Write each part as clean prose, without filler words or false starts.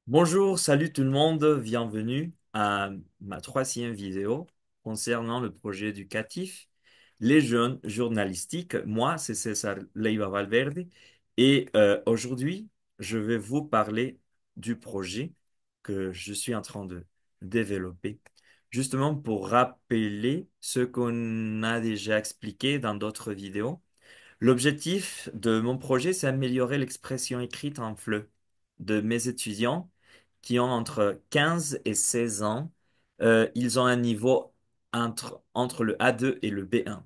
Bonjour, salut tout le monde, bienvenue à ma troisième vidéo concernant le projet éducatif Les Jeunes Journalistiques. Moi, c'est César Leiva Valverde et aujourd'hui, je vais vous parler du projet que je suis en train de développer, justement pour rappeler ce qu'on a déjà expliqué dans d'autres vidéos. L'objectif de mon projet, c'est améliorer l'expression écrite en FLE de mes étudiants qui ont entre 15 et 16 ans. Ils ont un niveau entre le A2 et le B1.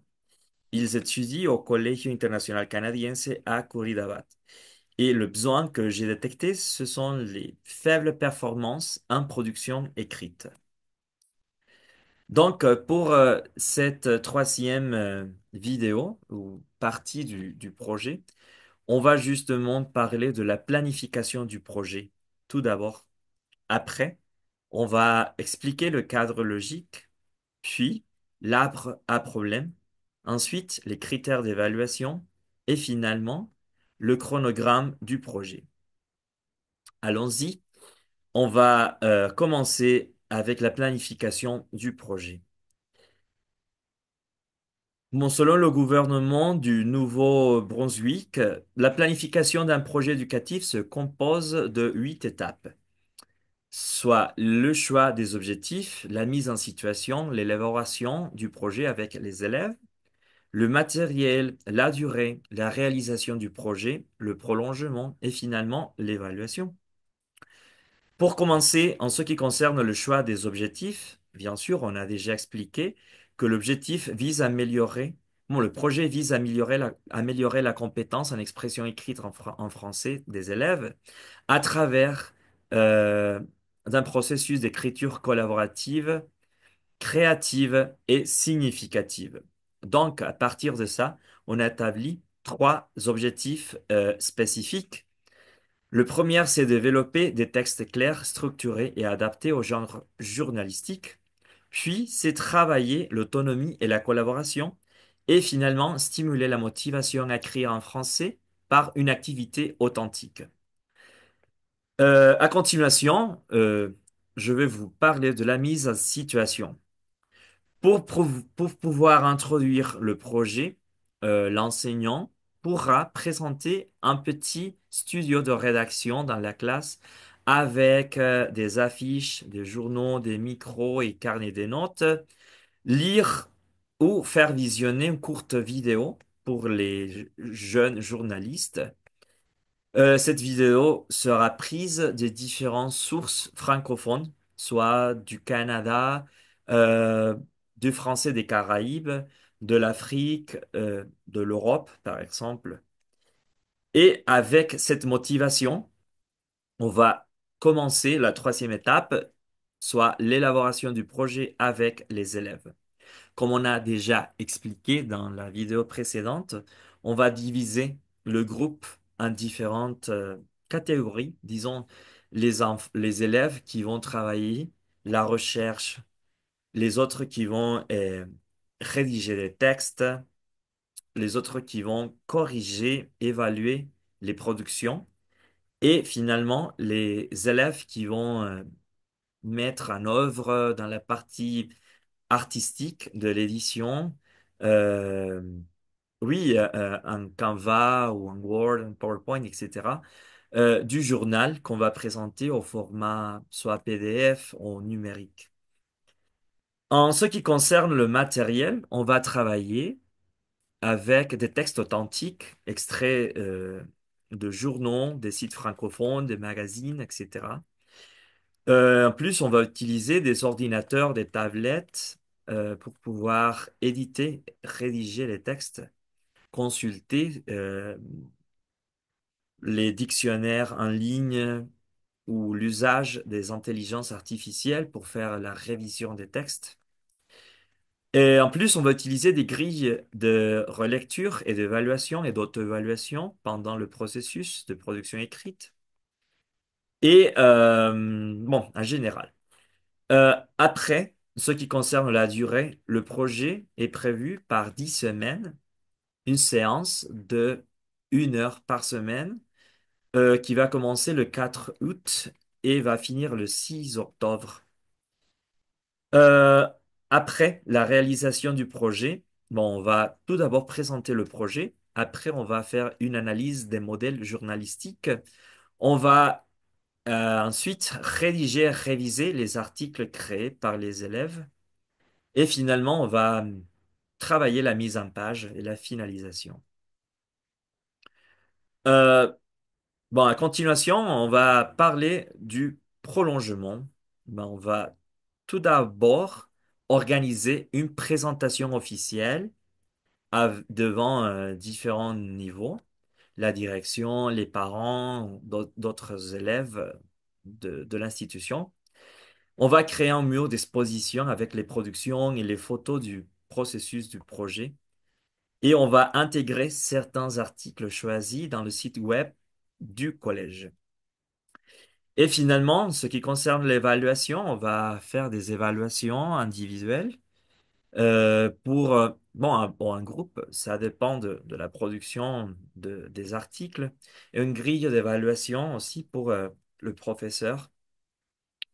Ils étudient au Colegio Internacional Canadiense à Curridabat. Et le besoin que j'ai détecté, ce sont les faibles performances en production écrite. Donc, pour cette troisième vidéo ou partie du projet, on va justement parler de la planification du projet. Tout d'abord. Après, on va expliquer le cadre logique, puis l'arbre à problème, ensuite les critères d'évaluation et finalement le chronogramme du projet. Allons-y, on va commencer avec la planification du projet. Bon, selon le gouvernement du Nouveau-Brunswick, la planification d'un projet éducatif se compose de 8 étapes, soit le choix des objectifs, la mise en situation, l'élaboration du projet avec les élèves, le matériel, la durée, la réalisation du projet, le prolongement et finalement l'évaluation. Pour commencer, en ce qui concerne le choix des objectifs, bien sûr, on a déjà expliqué que l'objectif vise à améliorer, bon, le projet vise à améliorer la compétence en expression écrite en français des élèves à travers euh, d'un processus d'écriture collaborative, créative et significative. Donc, à partir de ça, on a établi trois objectifs spécifiques. Le premier, c'est développer des textes clairs, structurés et adaptés au genre journalistique. Puis, c'est travailler l'autonomie et la collaboration. Et finalement, stimuler la motivation à écrire en français par une activité authentique. À continuation, je vais vous parler de la mise en situation. Pour pouvoir introduire le projet, l'enseignant pourra présenter un petit studio de rédaction dans la classe avec des affiches, des journaux, des micros et carnets des notes, lire ou faire visionner une courte vidéo pour les jeunes journalistes. Cette vidéo sera prise des différentes sources francophones, soit du Canada, euh, du français des Caraïbes, de l'Afrique, de l'Europe, par exemple. Et avec cette motivation, on va commencer la troisième étape, soit l'élaboration du projet avec les élèves. Comme on a déjà expliqué dans la vidéo précédente, on va diviser le groupe en différentes catégories. Disons, les élèves qui vont travailler la recherche, les autres qui vont rédiger des textes, les autres qui vont corriger, évaluer les productions, et finalement les élèves qui vont mettre en œuvre dans la partie artistique de l'édition. euh, oui, un Canva ou un Word, un PowerPoint, etc. Du journal qu'on va présenter au format soit PDF ou numérique. En ce qui concerne le matériel, on va travailler avec des textes authentiques, extraits de journaux, des sites francophones, des magazines, etc. En plus, on va utiliser des ordinateurs, des tablettes pour pouvoir éditer, rédiger les textes, consulter les dictionnaires en ligne ou l'usage des intelligences artificielles pour faire la révision des textes. Et en plus, on va utiliser des grilles de relecture et d'évaluation et d'auto-évaluation pendant le processus de production écrite. Et bon, en général. Après, ce qui concerne la durée, le projet est prévu par 10 semaines, une séance de 1 heure par semaine, qui va commencer le 4 août et va finir le 6 octobre. Euh, Après la réalisation du projet, bon, on va tout d'abord présenter le projet. Après, on va faire une analyse des modèles journalistiques. On va ensuite rédiger, réviser les articles créés par les élèves. Et finalement, on va travailler la mise en page et la finalisation. Euh, Bon, à continuation, on va parler du prolongement. Ben, on va tout d'abord organiser une présentation officielle devant différents niveaux, la direction, les parents, d'autres élèves de l'institution. On va créer un mur d'exposition avec les productions et les photos du processus du projet. Et on va intégrer certains articles choisis dans le site web du collège. Et finalement, ce qui concerne l'évaluation, on va faire des évaluations individuelles pour bon, un groupe, ça dépend de la production des articles, et une grille d'évaluation aussi pour le professeur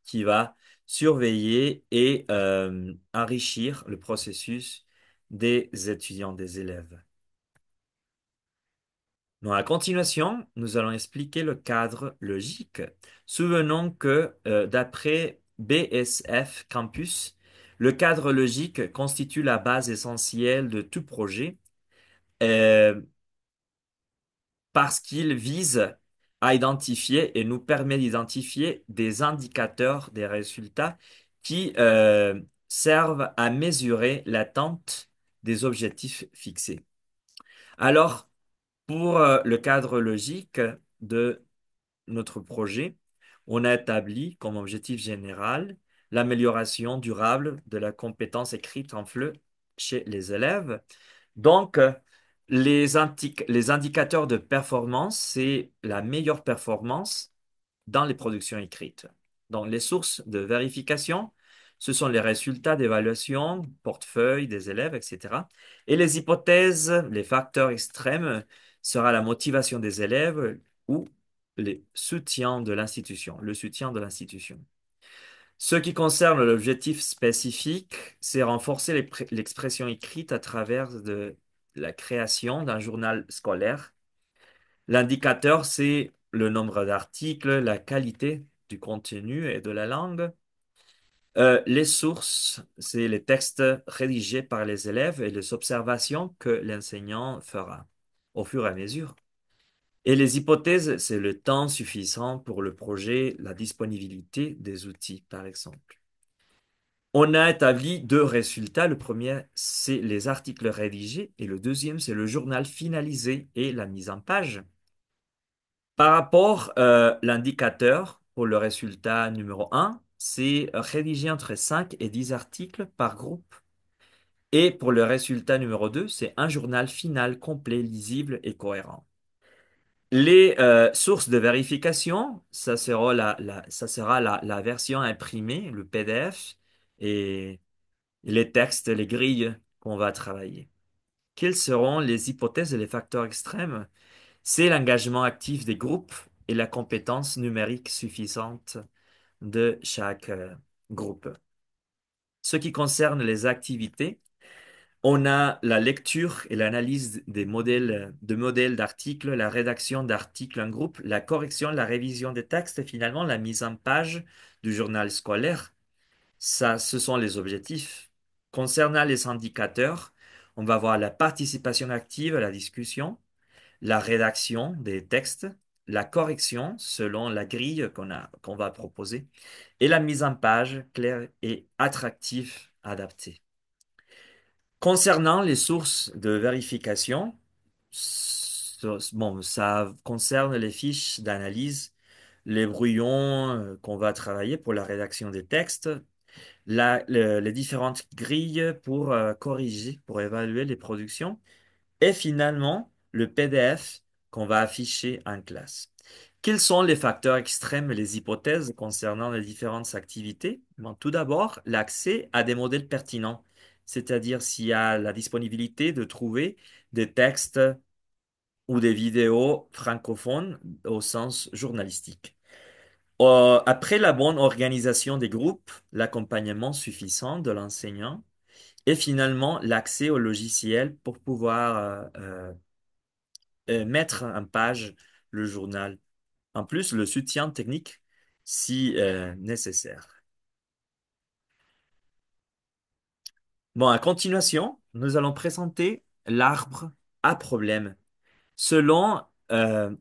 qui va surveiller et enrichir le processus des étudiants, des élèves. Dans la continuation, nous allons expliquer le cadre logique. Souvenons que d'après BSF Campus, le cadre logique constitue la base essentielle de tout projet euh, parce qu'il vise à identifier et nous permet d'identifier des indicateurs des résultats qui servent à mesurer l'atteinte des objectifs fixés. Alors, pour le cadre logique de notre projet, on a établi comme objectif général l'amélioration durable de la compétence écrite en FLE chez les élèves. Donc, les indicateurs de performance, c'est la meilleure performance dans les productions écrites. Donc, les sources de vérification, ce sont les résultats d'évaluation, portefeuille des élèves, etc. Et les hypothèses, les facteurs extrêmes, sera la motivation des élèves ou le soutien de l'institution, le soutien de l'institution. Ce qui concerne l'objectif spécifique, c'est renforcer l'expression écrite à travers de la création d'un journal scolaire. L'indicateur, c'est le nombre d'articles, la qualité du contenu et de la langue. Les sources, c'est les textes rédigés par les élèves et les observations que l'enseignant fera au fur et à mesure. Et les hypothèses, c'est le temps suffisant pour le projet, la disponibilité des outils, par exemple. On a établi deux résultats. Le premier, c'est les articles rédigés et le deuxième, c'est le journal finalisé et la mise en page. Par rapport l'indicateur pour le résultat numéro un, c'est rédiger entre 5 et 10 articles par groupe. Et pour le résultat numéro 2, c'est un journal final complet, lisible et cohérent. Les sources de vérification, ça sera la version imprimée, le PDF, et les textes, les grilles qu'on va travailler. Quelles seront les hypothèses et les facteurs extrêmes? C'est l'engagement actif des groupes et la compétence numérique suffisante de chaque groupe. Ce qui concerne les activités, on a la lecture et l'analyse des modèles, de modèles d'articles, la rédaction d'articles en groupe, la correction, la révision des textes et finalement la mise en page du journal scolaire. Ça, ce sont les objectifs. Concernant les indicateurs, on va voir la participation active à la discussion, la rédaction des textes, la correction selon la grille qu'on va proposer et la mise en page claire et attractive adaptée. Concernant les sources de vérification, bon, ça concerne les fiches d'analyse, les brouillons qu'on va travailler pour la rédaction des textes, les différentes grilles pour corriger, pour évaluer les productions, et finalement le PDF qu'on va afficher en classe. Quels sont les facteurs extrêmes et les hypothèses concernant les différentes activités? Bon, tout d'abord, l'accès à des modèles pertinents, c'est-à-dire s'il y a la disponibilité de trouver des textes ou des vidéos francophones au sens journalistique. Après la bonne organisation des groupes, l'accompagnement suffisant de l'enseignant et finalement l'accès au logiciel pour pouvoir mettre en page le journal. En plus, le soutien technique si nécessaire. Bon, à continuation, nous allons présenter l'arbre à problème. Selon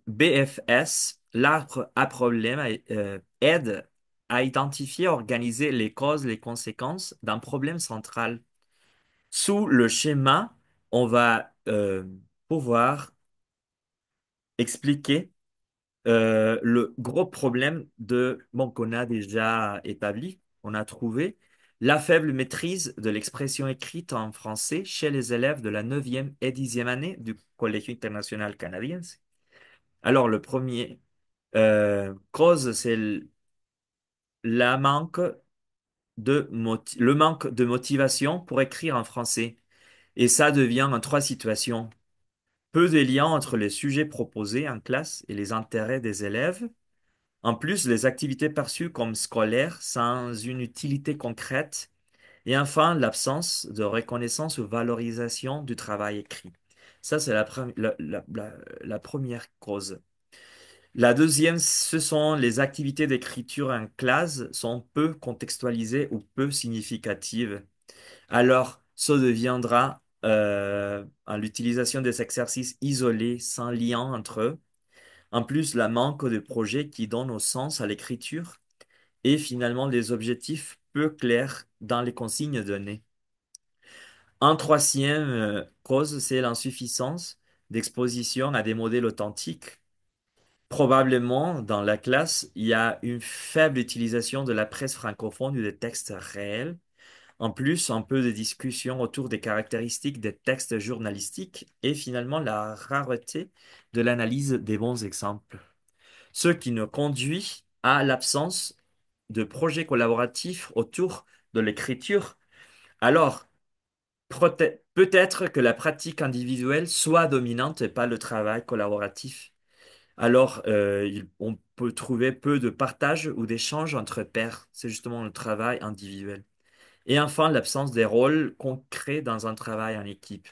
BFS, l'arbre à problème aide à identifier et organiser les causes et les conséquences d'un problème central. Sous le schéma, on va pouvoir expliquer le gros problème bon, qu'on a déjà établi, on a trouvé la faible maîtrise de l'expression écrite en français chez les élèves de la neuvième et dixième année du Collège international canadien. Alors, le premier cause, c'est la manque le manque de motivation pour écrire en français. Et ça devient en trois situations. Peu de liens entre les sujets proposés en classe et les intérêts des élèves. En plus, les activités perçues comme scolaires sans une utilité concrète. Et enfin, l'absence de reconnaissance ou valorisation du travail écrit. Ça, c'est la première cause. La deuxième, ce sont les activités d'écriture en classe sont peu contextualisées ou peu significatives. Alors, ça deviendra en l'utilisation des exercices isolés, sans lien entre eux. En plus, la manque de projets qui donnent au sens à l'écriture et finalement des objectifs peu clairs dans les consignes données. En troisième cause, c'est l'insuffisance d'exposition à des modèles authentiques. Probablement, dans la classe, il y a une faible utilisation de la presse francophone ou des textes réels. En plus, un peu de discussion autour des caractéristiques des textes journalistiques et finalement la rareté de l'analyse des bons exemples. Ce qui nous conduit à l'absence de projets collaboratifs autour de l'écriture. Alors, peut-être que la pratique individuelle soit dominante et pas le travail collaboratif. Alors, on peut trouver peu de partage ou d'échange entre pairs. C'est justement le travail individuel. Et enfin, l'absence des rôles concrets dans un travail en équipe.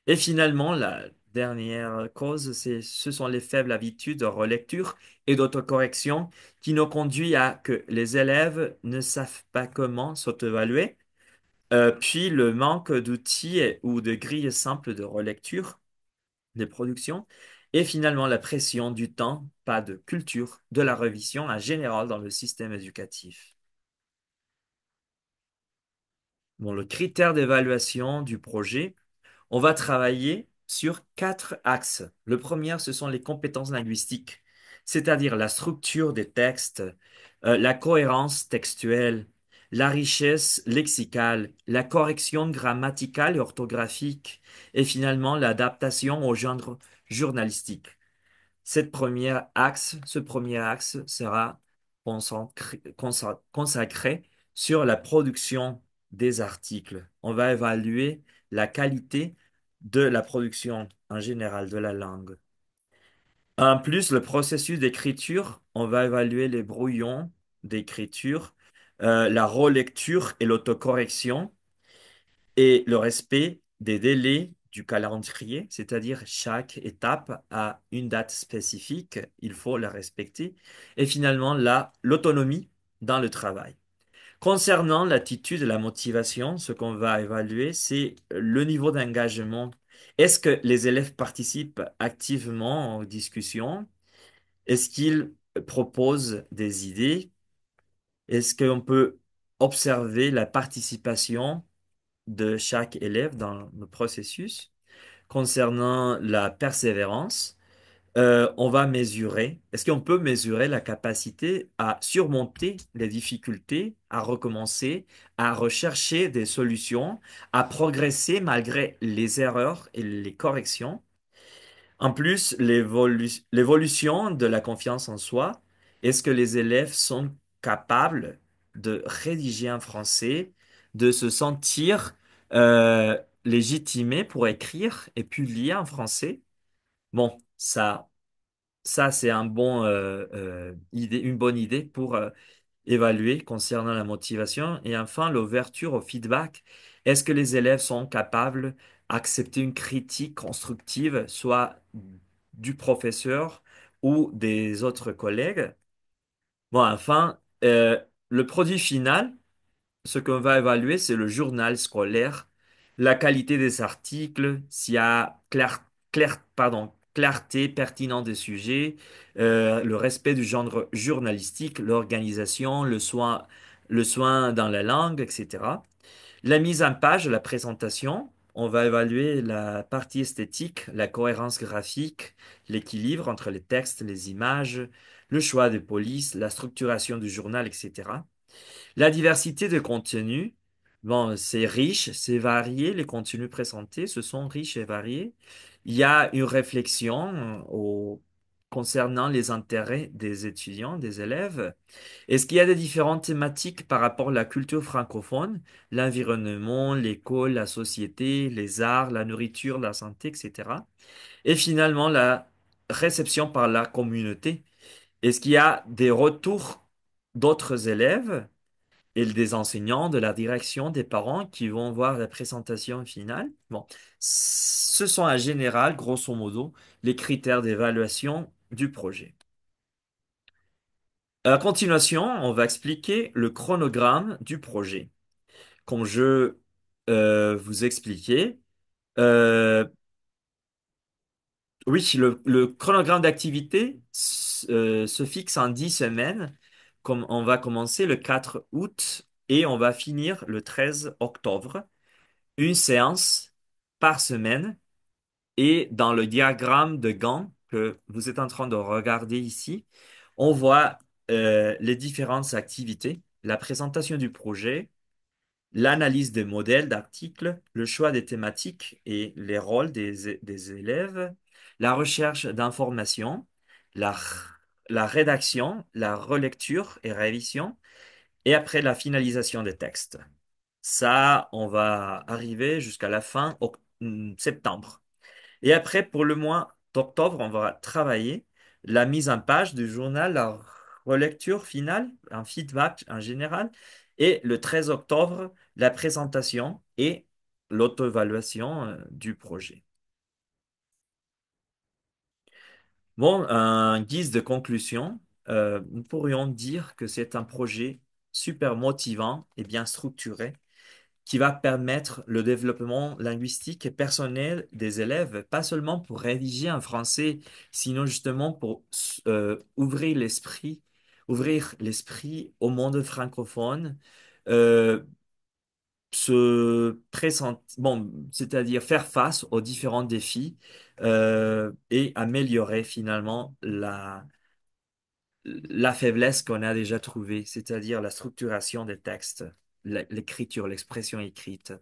Et finalement, la dernière cause, ce sont les faibles habitudes de relecture et d'autocorrection qui nous conduit à que les élèves ne savent pas comment s'auto-évaluer, puis le manque d'outils ou de grilles simples de relecture, de production, et finalement la pression du temps, pas de culture, de la révision en général dans le système éducatif. Bon, le critère d'évaluation du projet, on va travailler sur quatre axes. Le premier, ce sont les compétences linguistiques, c'est-à-dire la structure des textes, la cohérence textuelle, la richesse lexicale, la correction grammaticale et orthographique, et finalement l'adaptation au genre journalistique. Ce premier axe sera consacré sur la production des articles. On va évaluer la qualité de la production en général de la langue. En plus, le processus d'écriture, on va évaluer les brouillons d'écriture, la relecture et l'autocorrection et le respect des délais du calendrier, c'est-à-dire chaque étape a une date spécifique, il faut la respecter, et finalement l'autonomie dans le travail. Concernant l'attitude et la motivation, ce qu'on va évaluer, c'est le niveau d'engagement. Est-ce que les élèves participent activement aux discussions? Est-ce qu'ils proposent des idées? Est-ce qu'on peut observer la participation de chaque élève dans le processus? Concernant la persévérance, on va mesurer, est-ce qu'on peut mesurer la capacité à surmonter les difficultés, à recommencer, à rechercher des solutions, à progresser malgré les erreurs et les corrections? En plus, l'évolution de la confiance en soi, est-ce que les élèves sont capables de rédiger en français, de se sentir légitimés pour écrire et publier en français? Bon, ça. Ça, c'est une bonne idée pour évaluer concernant la motivation. Et enfin, l'ouverture au feedback. Est-ce que les élèves sont capables d'accepter une critique constructive, soit du professeur ou des autres collègues? Bon, enfin, le produit final, ce qu'on va évaluer, c'est le journal scolaire, la qualité des articles, s'il y a clarté, pertinence des sujets, le respect du genre journalistique, l'organisation, le soin dans la langue, etc. La mise en page, la présentation, on va évaluer la partie esthétique, la cohérence graphique, l'équilibre entre les textes, les images, le choix des polices, la structuration du journal, etc. La diversité de contenus, bon, c'est riche, c'est varié, les contenus présentés, ce sont riches et variés. Il y a une réflexion concernant les intérêts des étudiants, des élèves. Est-ce qu'il y a des différentes thématiques par rapport à la culture francophone, l'environnement, l'école, la société, les arts, la nourriture, la santé, etc. Et finalement, la réception par la communauté. Est-ce qu'il y a des retours d'autres élèves et des enseignants, de la direction, des parents qui vont voir la présentation finale? Bon, ce sont en général, grosso modo, les critères d'évaluation du projet. À continuation, on va expliquer le chronogramme du projet. Comme je vous expliquais, euh, oui, le chronogramme d'activité se fixe en 10 semaines. Comme on va commencer le 4 août et on va finir le 13 octobre. Une séance par semaine. Et dans le diagramme de Gantt que vous êtes en train de regarder ici, on voit les différentes activités, la présentation du projet, l'analyse des modèles d'articles, le choix des thématiques et les rôles des élèves, la recherche d'informations, la, la rédaction, la relecture et révision, et après la finalisation des textes. Ça, on va arriver jusqu'à la fin septembre. Et après, pour le mois d'octobre, on va travailler la mise en page du journal, la relecture finale, un feedback en général, et le 13 octobre, la présentation et l'auto-évaluation du projet. Bon, en guise de conclusion, nous pourrions dire que c'est un projet super motivant et bien structuré qui va permettre le développement linguistique et personnel des élèves, pas seulement pour réviser en français, sinon justement pour ouvrir l'esprit au monde francophone, euh, bon, c'est-à-dire faire face aux différents défis et améliorer finalement la faiblesse qu'on a déjà trouvée, c'est-à-dire la structuration des textes, l'écriture, l'expression écrite.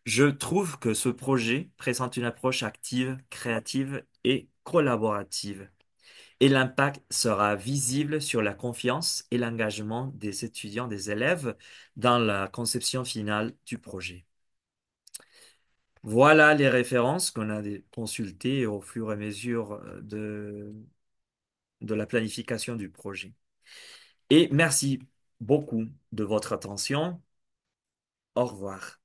Je trouve que ce projet présente une approche active, créative et collaborative. Et l'impact sera visible sur la confiance et l'engagement des étudiants, des élèves dans la conception finale du projet. Voilà les références qu'on a consultées au fur et à mesure de la planification du projet. Et merci beaucoup de votre attention. Au revoir.